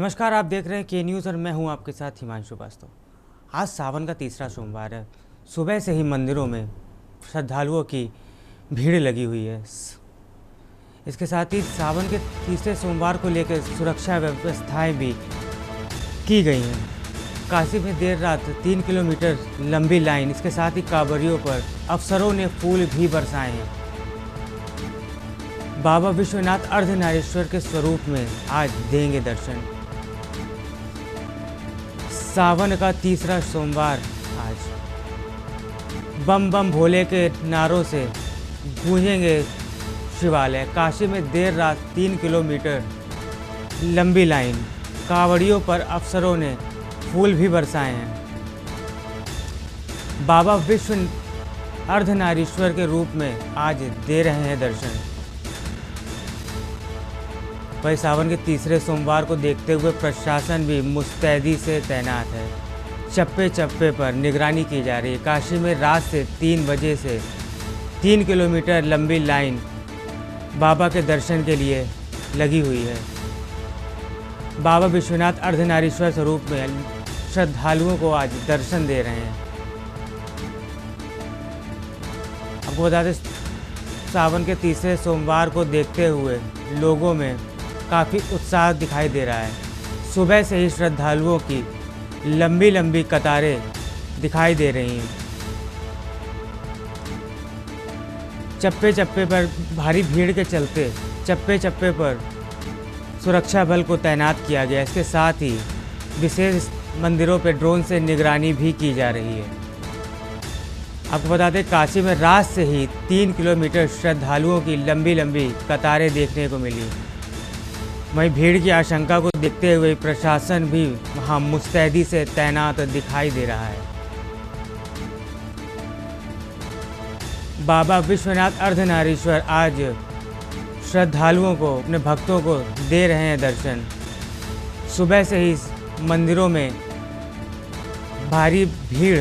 नमस्कार, आप देख रहे हैं के न्यूज़ और मैं हूं आपके साथ हिमांशु वास्तव। आज सावन का तीसरा सोमवार है। सुबह से ही मंदिरों में श्रद्धालुओं की भीड़ लगी हुई है। इसके साथ ही सावन के तीसरे सोमवार को लेकर सुरक्षा व्यवस्थाएं भी की गई हैं। काशी में देर रात 3 किलोमीटर लंबी लाइन, इसके साथ ही कांवड़ियों पर अफसरों ने फूल भी बरसाए हैं। बाबा विश्वनाथ अर्धनारीश्वर के स्वरूप में आज देंगे दर्शन। सावन का तीसरा सोमवार आज बम बम भोले के नारों से गूंजेंगे शिवालय। काशी में देर रात 3 किलोमीटर लंबी लाइन, कांवड़ियों पर अफसरों ने फूल भी बरसाए हैं। बाबा विश्व अर्धनारीश्वर के रूप में आज दे रहे हैं दर्शन। वही सावन के तीसरे सोमवार को देखते हुए प्रशासन भी मुस्तैदी से तैनात है। चप्पे चप्पे पर निगरानी की जा रही है। काशी में रात से 3 बजे से 3 किलोमीटर लंबी लाइन बाबा के दर्शन के लिए लगी हुई है। बाबा विश्वनाथ अर्धनारीश्वर स्वरूप में श्रद्धालुओं को आज दर्शन दे रहे हैं। आपको बता दें, सावन के तीसरे सोमवार को देखते हुए लोगों में काफ़ी उत्साह दिखाई दे रहा है। सुबह से ही श्रद्धालुओं की लंबी लंबी कतारें दिखाई दे रही हैं। चप्पे चप्पे पर भारी भीड़ के चलते चप्पे चप्पे पर सुरक्षा बल को तैनात किया गया। इसके साथ ही विशेष मंदिरों पर ड्रोन से निगरानी भी की जा रही है। आपको बता दें, काशी में रात से ही 3 किलोमीटर श्रद्धालुओं की लंबी लंबी कतारें देखने को मिली। वहीं भीड़ की आशंका को देखते हुए प्रशासन भी वहां मुस्तैदी से तैनात दिखाई दे रहा है। बाबा विश्वनाथ अर्धनारीश्वर आज श्रद्धालुओं को, अपने भक्तों को दे रहे हैं दर्शन। सुबह से ही मंदिरों में भारी भीड़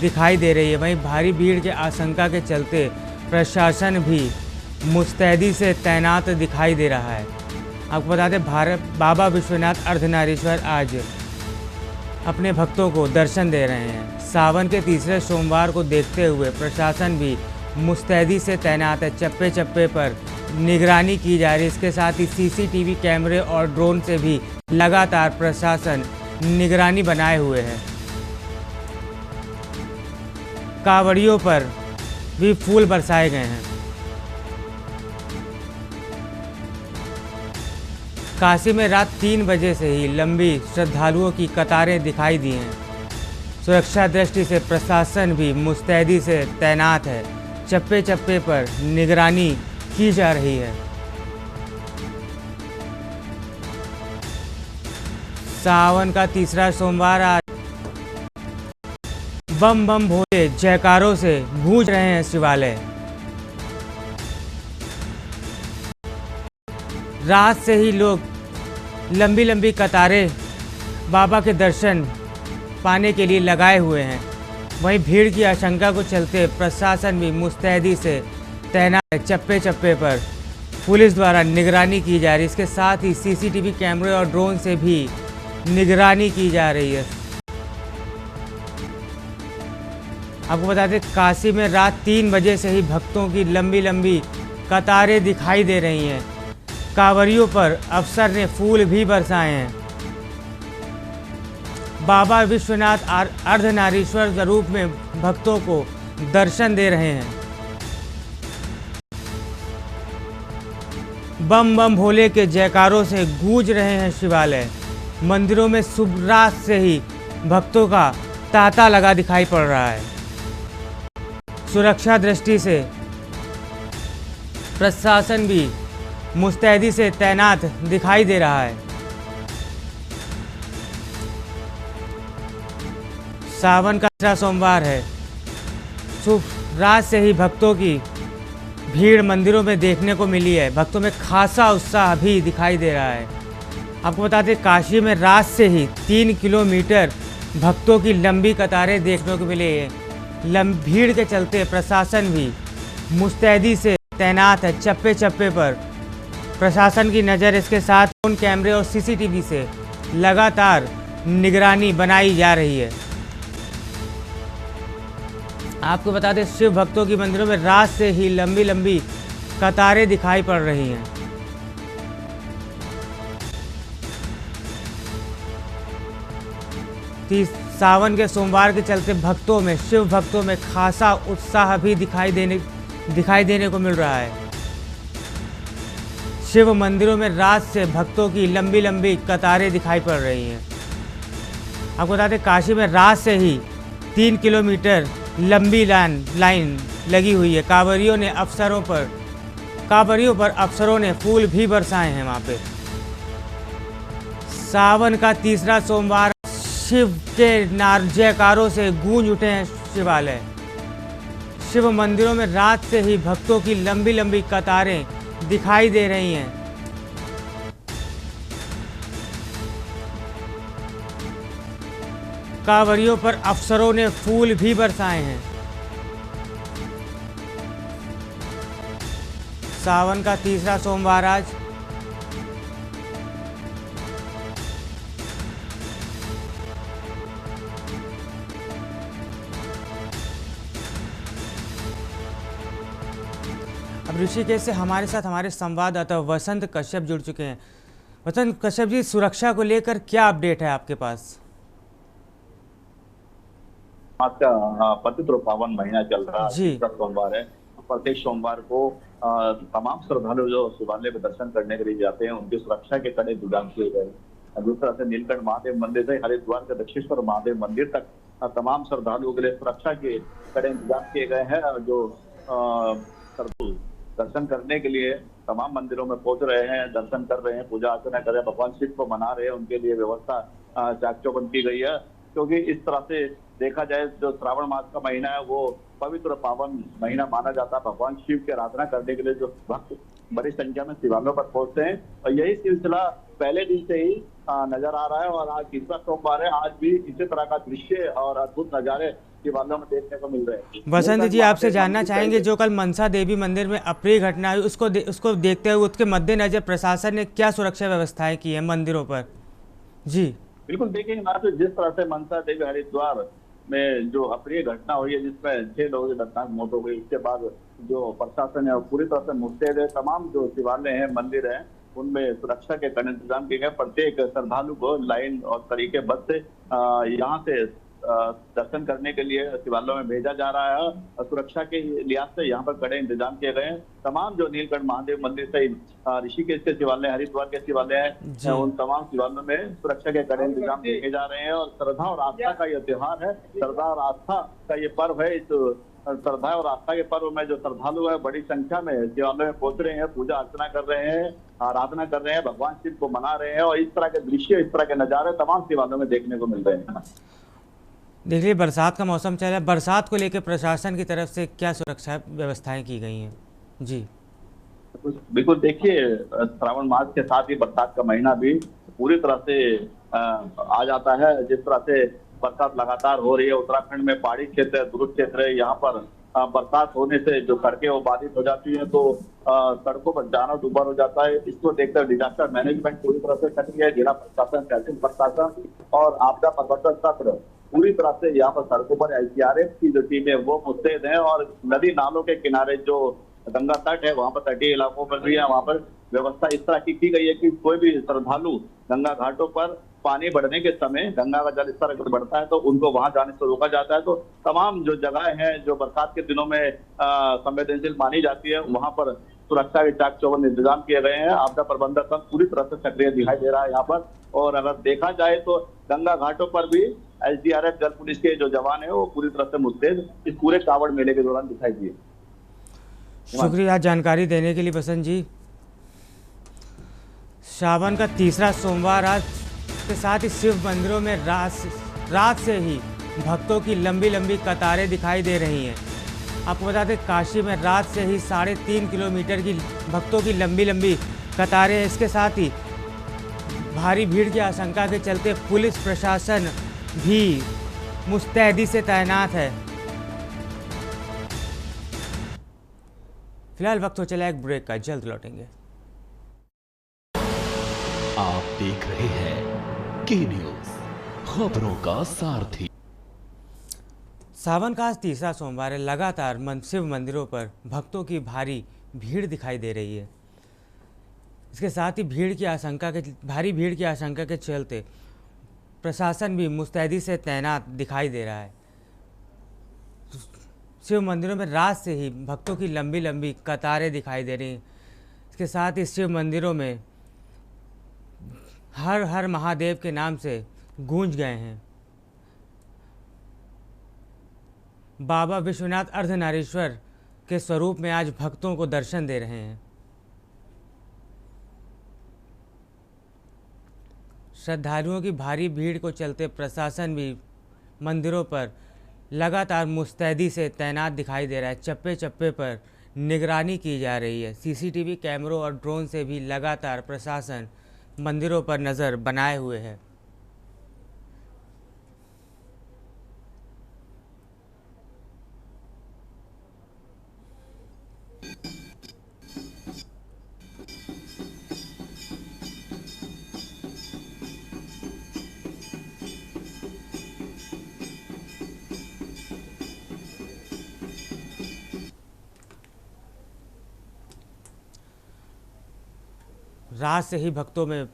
दिखाई दे रही है। वहीं भारी भीड़ के आशंका के चलते प्रशासन भी मुस्तैदी से तैनात दिखाई दे रहा है। आपको बता दें, बाबा विश्वनाथ अर्धनारीश्वर आज अपने भक्तों को दर्शन दे रहे हैं। सावन के तीसरे सोमवार को देखते हुए प्रशासन भी मुस्तैदी से तैनात है। चप्पे चप्पे पर निगरानी की जा रही है। इसके साथ ही सीसीटीवी कैमरे और ड्रोन से भी लगातार प्रशासन निगरानी बनाए हुए है। कांवड़ियों पर भी फूल बरसाए गए हैं। काशी में रात 3 बजे से ही लंबी श्रद्धालुओं की कतारें दिखाई दी हैं। सुरक्षा दृष्टि से प्रशासन भी मुस्तैदी से तैनात है। चप्पे चप्पे पर निगरानी की जा रही है। सावन का तीसरा सोमवार आज बम बम भोले जयकारों से गूंज रहे हैं शिवालय। रात से ही लोग लंबी लंबी कतारें बाबा के दर्शन पाने के लिए लगाए हुए हैं। वहीं भीड़ की आशंका को चलते प्रशासन भी मुस्तैदी से तैनात है। चप्पे चप्पे पर पुलिस द्वारा निगरानी की जा रही है। इसके साथ ही सीसीटीवी कैमरे और ड्रोन से भी निगरानी की जा रही है। आपको बता दें, काशी में रात 3 बजे से ही भक्तों की लंबी लंबी कतारें दिखाई दे रही हैं। कांवड़ियों पर अफसर ने फूल भी बरसाए हैं। बाबा विश्वनाथ अर्धनारीश्वर स्वरूप में भक्तों को दर्शन दे रहे हैं। बम बम भोले के जयकारों से गूंज रहे हैं शिवालय। मंदिरों में सुबह रात से ही भक्तों का तांता लगा दिखाई पड़ रहा है। सुरक्षा दृष्टि से प्रशासन भी मुस्तैदी से तैनात दिखाई दे रहा है। सावन का तीसरा सोमवार है। सुबह रात से ही भक्तों की भीड़ मंदिरों में देखने को मिली है। भक्तों में खासा उत्साह भी दिखाई दे रहा है। आपको बता दें, काशी में रात से ही 3 किलोमीटर भक्तों की लंबी कतारें देखने को मिली है। भीड़ के चलते प्रशासन भी मुस्तैदी से तैनात है। चप्पे चप्पे पर प्रशासन की नज़र, इसके साथ ड्रोन कैमरे और सीसीटीवी से लगातार निगरानी बनाई जा रही है। आपको बता दें, शिव भक्तों की मंदिरों में रात से ही लंबी लंबी कतारें दिखाई पड़ रही हैं। सावन के सोमवार के चलते भक्तों में, शिव भक्तों में खासा उत्साह भी दिखाई देने को मिल रहा है। शिव मंदिरों में रात से भक्तों की लंबी लंबी कतारें दिखाई पड़ रही हैं। आपको बता दें, काशी में रात से ही 3 किलोमीटर लंबी लाइन लगी हुई है। कांवरियों पर अफसरों ने फूल भी बरसाए हैं वहाँ पे। सावन का तीसरा सोमवार, शिव के जयकारों से गूंज उठे हैं शिवालय। शिव मंदिरों में रात से ही भक्तों की लंबी लंबी कतारें दिखाई दे रही हैं। कांवरियों पर अफसरों ने फूल भी बरसाए हैं। सावन का तीसरा सोमवार आज। अब ऋषिकेश से हमारे साथ हमारे संवाददाता वसंत कश्यप जुड़ चुके हैं। वसंत कश्यप जी, सुरक्षा को लेकर क्या अपडेट है आपके पास? आज का पवित्र पावन महीना चल रहा है, सोमवार है। प्रत्येक सोमवार को तमाम श्रद्धालु जो शिवालय में दर्शन करने के लिए जाते हैं, उनकी सुरक्षा के कड़े इंतजाम किए गए। जिस तरह से नीलकंठ महादेव मंदिर से हरिद्वार के दक्षिणेश्वर महादेव मंदिर तक तमाम श्रद्धालुओं के लिए सुरक्षा के कड़े इंतजाम किए गए हैं। जो श्रद्धालु दर्शन करने के लिए तमाम मंदिरों में पहुंच रहे हैं, दर्शन कर रहे हैं, पूजा अर्चना कर रहे हैं, भगवान शिव को मना रहे हैं, उनके लिए व्यवस्था चाक चौबंद की गई है। क्योंकि इस तरह से देखा जाए, जो श्रावण मास का महीना है वो पवित्र पावन महीना माना जाता है। भगवान शिव की आराधना करने के लिए जो भक्त बड़ी संख्या में शिवालयों पर पहुंचते हैं, और यही सिलसिला पहले दिन से ही नजर आ रहा है। और आज तीसरा सोमवार है, आज भी इसी तरह का दृश्य और अद्भुत नजारे शिवालयों में देखने को मिल रहे हैं। वसंत जी, आपसे जानना चाहेंगे, जो कल मनसा देवी मंदिर में अप्रिय घटना हुई, उसको देखते हुए, उसके मद्देनजर प्रशासन ने क्या सुरक्षा व्यवस्थाएं की है मंदिरों पर? जी बिल्कुल, देखिए ना, तो जिस तरह से मनसा देवी हरिद्वार में जो अप्रिय घटना हुई है, जिसमें 6 लोगों की दर्दनाक मौत हो गई, उसके बाद जो प्रशासन है पूरी तरह से मुस्तैद है। तमाम जो शिवालय हैं, मंदिर हैं, उनमें सुरक्षा के कड़े इंतजाम किए गए। प्रत्येक श्रद्धालु को लाइन और तरीकेबद्ध से यहाँ से दर्शन करने के लिए शिवालयों में भेजा जा रहा है। और सुरक्षा के लिहाज से यहाँ पर कड़े इंतजाम किए गए हैं। तमाम जो नीलकंठ महादेव मंदिर से ऋषिकेश के शिवालय, हरिद्वार के शिवालय है, उन तमाम शिवालयों में सुरक्षा के कड़े इंतजाम किए जा रहे हैं। और श्रद्धा और आस्था का यह त्योहार है, श्रद्धा और आस्था का ये पर्व है। इस श्रद्धा और आस्था के पर्व में जो श्रद्धालु है बड़ी संख्या में शिवालय में पहुंच रहे हैं, पूजा अर्चना कर रहे हैं, आराधना कर रहे हैं, भगवान शिव को मना रहे हैं। और इस तरह के दृश्य, इस तरह के नजारे तमाम शिवालयों में देखने को मिल रहे हैं। देखिए, बरसात का मौसम चल रहा है, बरसात को लेकर प्रशासन की तरफ से क्या सुरक्षा व्यवस्थाएं की गई हैं? जी बिल्कुल, देखिए, श्रावण मास के साथ ही बरसात का महीना भी पूरी तरह से आ जाता है। जिस तरह से बरसात लगातार हो रही है, उत्तराखंड में पहाड़ी क्षेत्र है, दूर क्षेत्र है, यहाँ पर बरसात होने से जो सड़कें वो बाधित हो जाती हैं, तो सड़कों पर जाना दुबार हो जाता है। इसको देखकर डिजास्टर मैनेजमेंट पूरी तरह से सक्रिय है। जिला प्रशासन, तहसील प्रशासन और आपदा प्रबंधन तंत्र पूरी तरह से यहाँ पर सड़कों पर SDRF की जो टीम है वो मुस्तैद है। और नदी नालों के किनारे जो गंगा तट है, वहाँ पर तटीय इलाकों पर भी है, वहाँ पर व्यवस्था इस तरह की गई है कि कोई भी श्रद्धालु गंगा घाटों पर पानी बढ़ने के समय, गंगा का जल स्तर अगर बढ़ता है तो उनको वहां जाने से रोका जाता है। तो तमाम जो जगह हैं जो बरसात के दिनों में संवेदनशील मानी जाती है, वहां पर सुरक्षा के चाक चौबंद इंतजाम किए गए हैं। आपदा प्रबंधन तंत्र पूरी तरह से सक्रिय दिखाई दे रहा है यहाँ पर। और अगर देखा जाए तो गंगा घाटों पर भी SDRF जल पुलिस के जो जवान है वो पूरी तरह से मुस्तैद इस पूरे कांवड़ मेले के दौरान दिखाई दिए। शुक्रिया जानकारी देने के लिए वसंत जी। सावन का तीसरा सोमवार आज के साथ ही शिव मंदिरों में रात से ही भक्तों की लंबी लंबी कतारें दिखाई दे रही हैं। आपको बता दें, काशी में रात से ही 3.5 किलोमीटर की भक्तों की लंबी लंबी कतारें हैं। इसके साथ ही भारी भीड़ की आशंका के चलते पुलिस प्रशासन भी मुस्तैदी से तैनात है। फिलहाल वक्त हो चला एक ब्रेक का, जल्द लौटेंगे। आप देख रहे हैं की न्यूज, खबरों का सारथी। सावन का आज तीसरा सोमवार है। लगातार शिव मंदिरों पर भक्तों की भारी भीड़ दिखाई दे रही है। इसके साथ ही भारी भीड़ की आशंका के चलते प्रशासन भी मुस्तैदी से तैनात दिखाई दे रहा है। शिव मंदिरों में रात से ही भक्तों की लंबी लंबी कतारें दिखाई दे रही हैं। इसके साथ ही शिव मंदिरों में हर हर महादेव के नाम से गूंज गए हैं। बाबा विश्वनाथ अर्धनारीश्वर के स्वरूप में आज भक्तों को दर्शन दे रहे हैं। श्रद्धालुओं की भारी भीड़ को चलते प्रशासन भी मंदिरों पर लगातार मुस्तैदी से तैनात दिखाई दे रहा है। चप्पे चप्पे पर निगरानी की जा रही है। सीसीटीवी कैमरों और ड्रोन से भी लगातार प्रशासन मंदिरों पर नज़र बनाए हुए है। रात से ही भक्तों में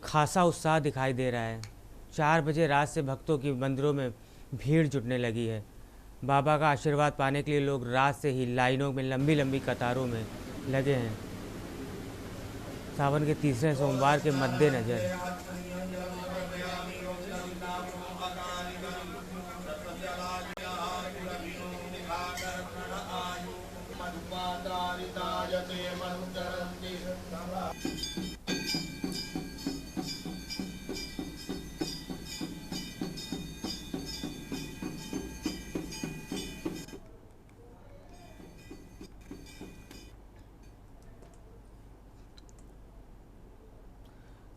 खासा उत्साह दिखाई दे रहा है। 4 बजे रात से भक्तों की मंदिरों में भीड़ जुटने लगी है। बाबा का आशीर्वाद पाने के लिए लोग रात से ही लाइनों में लंबी लंबी कतारों में लगे हैं। सावन के तीसरे सोमवार के मद्देनज़र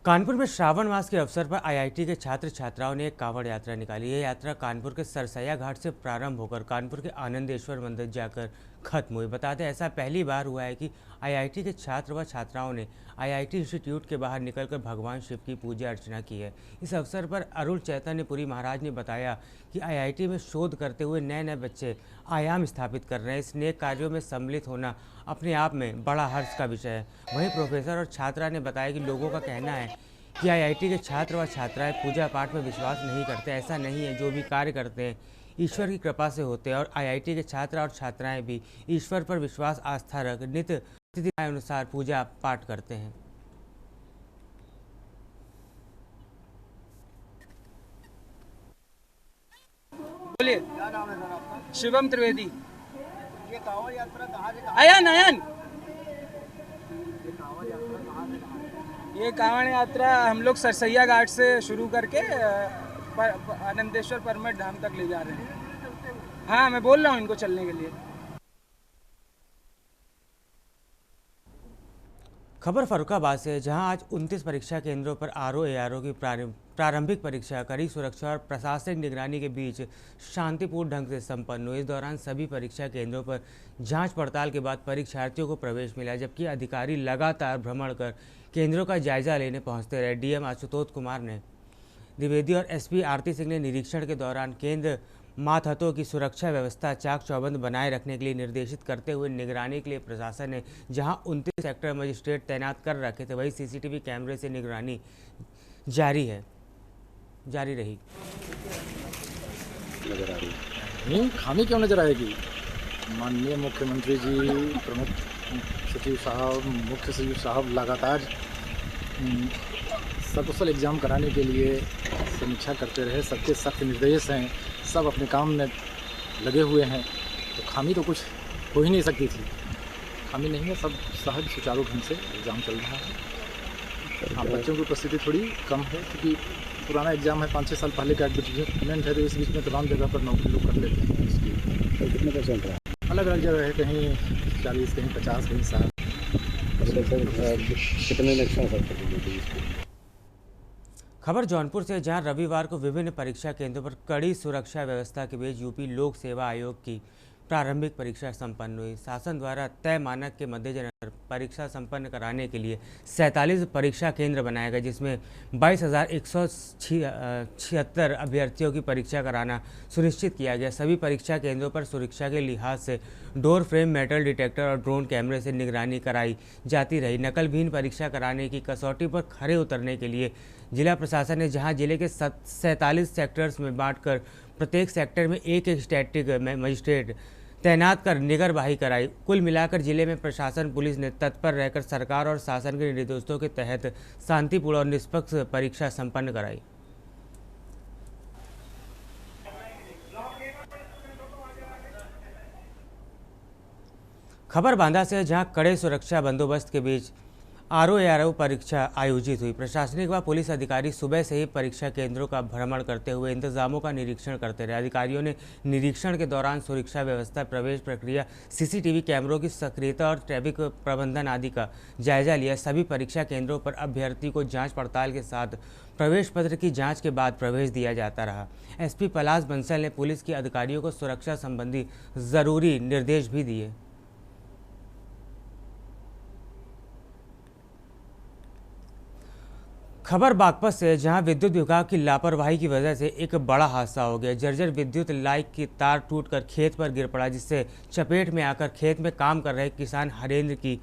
कानपुर में श्रावण मास के अवसर पर आईआईटी के छात्र छात्राओं ने एक कांवड़ यात्रा निकाली। यह यात्रा कानपुर के सरसैया घाट से प्रारंभ होकर कानपुर के आनंदेश्वर मंदिर जाकर खत्म हुई। बता दें, ऐसा पहली बार हुआ है कि आईआईटी के छात्र व छात्राओं ने आईआईटी इंस्टीट्यूट के बाहर निकलकर भगवान शिव की पूजा अर्चना की है। इस अवसर पर अरुण चैतन्यपुरी महाराज ने बताया कि आईआईटी में शोध करते हुए नए नए बच्चे आयाम स्थापित कर रहे हैं। इस नेक कार्यों में सम्मिलित होना अपने आप में बड़ा हर्ष का विषय है। वहीं प्रोफेसर और छात्रा ने बताया कि लोगों का कहना है कि आईआईटी के छात्र व छात्राएं पूजा पाठ में विश्वास नहीं करते। ऐसा नहीं है, जो भी कार्य करते हैं ईश्वर की कृपा से होते हैं और आईआईटी के छात्र और छात्राएं भी ईश्वर पर विश्वास आस्था रख नित्य तिथि के अनुसार पूजा पाठ करते हैं। बोलिए। क्या नाम है सर आपका? शिवम त्रिवेदी। ये कांवड़ यात्रा कहाँ से आयन आयन ये कांवड़ यात्रा हम लोग सरसैया घाट से शुरू करके आनंदेश्वर परमठ धाम तक ले जा रहे हैं। हाँ, मैं बोल रहा हूँ इनको चलने के लिए। खबर फर्रुखाबाद से है, जहां आज 29 परीक्षा केंद्रों पर आरओ एआरओ की प्रारंभिक परीक्षा कड़ी सुरक्षा और प्रशासनिक निगरानी के बीच शांतिपूर्ण ढंग से संपन्न हुई। इस दौरान सभी परीक्षा केंद्रों पर जांच पड़ताल के बाद परीक्षार्थियों को प्रवेश मिला, जबकि अधिकारी लगातार भ्रमण कर केंद्रों का जायजा लेने पहुंचते रहे। डीएम आशुतोष कुमार ने द्विवेदी और एसपी आरती सिंह ने निरीक्षण के दौरान केंद्र मातहतों की सुरक्षा व्यवस्था चाक चौबंद बनाए रखने के लिए निर्देशित करते हुए निगरानी के लिए प्रशासन ने जहां 29 सेक्टर मजिस्ट्रेट तैनात कर रखे थे, वहीं सीसीटीवी कैमरे से निगरानी जारी रही। नजर आ रही नहीं, खामी क्यों नजर आएगी? माननीय मुख्यमंत्री जी, प्रमुख सचिव साहब, मुख्य सचिव साहब लगातार सकुशल एग्ज़ाम कराने के लिए समीक्षा करते रहे। सबके सख्त निर्देश हैं, सब अपने काम में लगे हुए हैं, तो खामी तो कुछ हो ही नहीं सकती थी। खामी नहीं है, सब सहज सुचारू ढंग से एग्ज़ाम चल रहा है। हाँ, बच्चों की उपस्थिति थोड़ी कम है क्योंकि पुराना एग्ज़ाम है, 5-6 साल पहले का एडवर्टीजमेंट है, तो इस बीच में तमाम जगह पर नौकरी लोग कर लेते हैं। इसकी कितने परसेंट है? अलग अलग जगह है, कहीं 40, कहीं 50, कहीं 60। कितने इलेक्शन? खबर जौनपुर से, जहां रविवार को विभिन्न परीक्षा केंद्रों पर कड़ी सुरक्षा व्यवस्था के बीच यूपी लोक सेवा आयोग की प्रारंभिक परीक्षा संपन्न हुई। शासन द्वारा तय मानक के मद्देनजर परीक्षा संपन्न कराने के लिए 47 परीक्षा केंद्र बनाए गए, जिसमें 22,176 अभ्यर्थियों की परीक्षा कराना सुनिश्चित किया गया। सभी परीक्षा केंद्रों पर सुरक्षा के लिहाज से डोर फ्रेम, मेटल डिटेक्टर और ड्रोन कैमरे से निगरानी कराई जाती रही। नकलविहीन परीक्षा कराने की कसौटी पर खरे उतरने के लिए जिला प्रशासन ने जहां जिले के 47 सेक्टर्स में बांटकर प्रत्येक सेक्टर में एक स्टैटिक मजिस्ट्रेट तैनात कर निगरबाही कराई। कुल मिलाकर जिले में प्रशासन, पुलिस ने तत्पर रहकर सरकार और शासन के निर्देशों के तहत शांतिपूर्ण और निष्पक्ष परीक्षा संपन्न कराई। खबर बांदा से, जहां कड़े सुरक्षा बंदोबस्त के बीच आरओ परीक्षा आयोजित हुई। प्रशासनिक व पुलिस अधिकारी सुबह से ही परीक्षा केंद्रों का भ्रमण करते हुए इंतजामों का निरीक्षण करते रहे। अधिकारियों ने निरीक्षण के दौरान सुरक्षा व्यवस्था, प्रवेश प्रक्रिया, सीसीटीवी कैमरों की सक्रियता और ट्रैफिक प्रबंधन आदि का जायजा लिया। सभी परीक्षा केंद्रों पर अभ्यर्थी को जांच पड़ताल के साथ प्रवेश पत्र की जांच के बाद प्रवेश दिया जाता रहा। एसपी पलाश बंसल ने पुलिस के अधिकारियों को सुरक्षा संबंधी जरूरी निर्देश भी दिए। खबर बागपत से, जहां विद्युत विभाग की लापरवाही की वजह से एक बड़ा हादसा हो गया। जर्जर विद्युत लाइन की तार टूटकर खेत पर गिर पड़ा, जिससे चपेट में आकर खेत में काम कर रहे किसान हरेंद्र की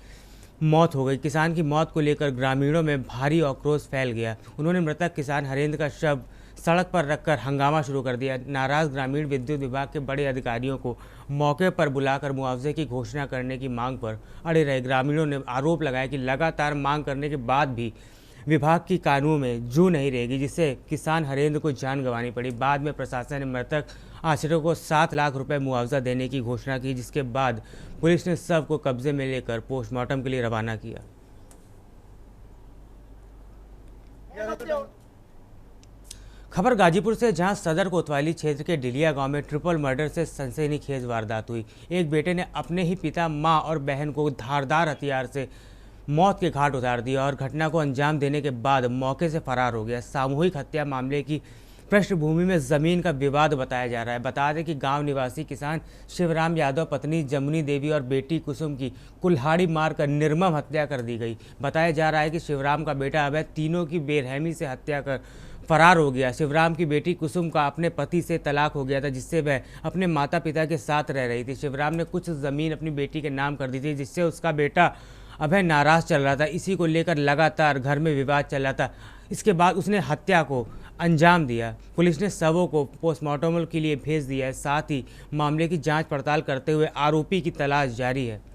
मौत हो गई। किसान की मौत को लेकर ग्रामीणों में भारी आक्रोश फैल गया। उन्होंने मृतक किसान हरेंद्र का शव सड़क पर रखकर हंगामा शुरू कर दिया। नाराज ग्रामीण विद्युत विभाग के बड़े अधिकारियों को मौके पर बुलाकर मुआवजे की घोषणा करने की मांग पर अड़े रहे। ग्रामीणों ने आरोप लगाया कि लगातार मांग करने के बाद भी विभाग की कानून में जू नहीं रहेगी, जिससे किसान हरेंद्र को जान गंवानी पड़ी। बाद में प्रशासन ने मृतक आश्रितों को 7 लाख रुपए मुआवजा देने की घोषणा की, जिसके बाद पुलिस ने शव को कब्जे में लेकर पोस्टमार्टम के लिए रवाना किया। खबर गाजीपुर से, जहां सदर कोतवाली क्षेत्र के डिलिया गांव में ट्रिपल मर्डर से सनसनीखेज वारदात हुई। एक बेटे ने अपने ही पिता, मां और बहन को धारदार हथियार से मौत के घाट उतार दिया और घटना को अंजाम देने के बाद मौके से फरार हो गया। सामूहिक हत्या मामले की पृष्ठभूमि में जमीन का विवाद बताया जा रहा है। बता दें कि गांव निवासी किसान शिवराम यादव, पत्नी जमुनी देवी और बेटी कुसुम की कुल्हाड़ी मारकर निर्मम हत्या कर दी गई। बताया जा रहा है कि शिवराम का बेटा अभय तीनों की बेरहमी से हत्या कर फरार हो गया। शिवराम की बेटी कुसुम का अपने पति से तलाक हो गया था, जिससे वह अपने माता पिता के साथ रह रही थी। शिवराम ने कुछ ज़मीन अपनी बेटी के नाम कर दी थी, जिससे उसका बेटा अभय नाराज चल रहा था। इसी को लेकर लगातार घर में विवाद चल रहा था। इसके बाद उसने हत्या को अंजाम दिया। पुलिस ने शवों को पोस्टमार्टम के लिए भेज दिया है। साथ ही मामले की जांच पड़ताल करते हुए आरोपी की तलाश जारी है।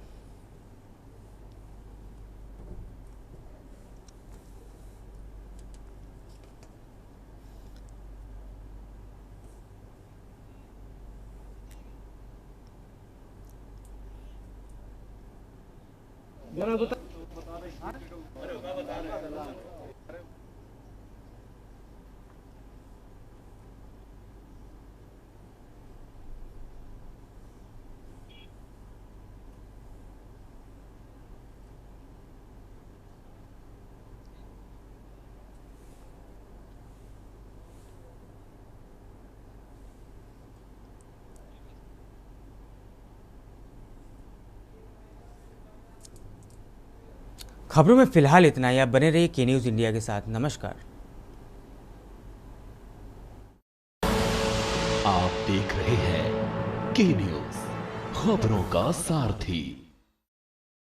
खबरों में फिलहाल इतना ही। आप बने रहिए के न्यूज़ इंडिया के साथ। नमस्कार। आप देख रहे हैं के न्यूज़, खबरों का सारथी।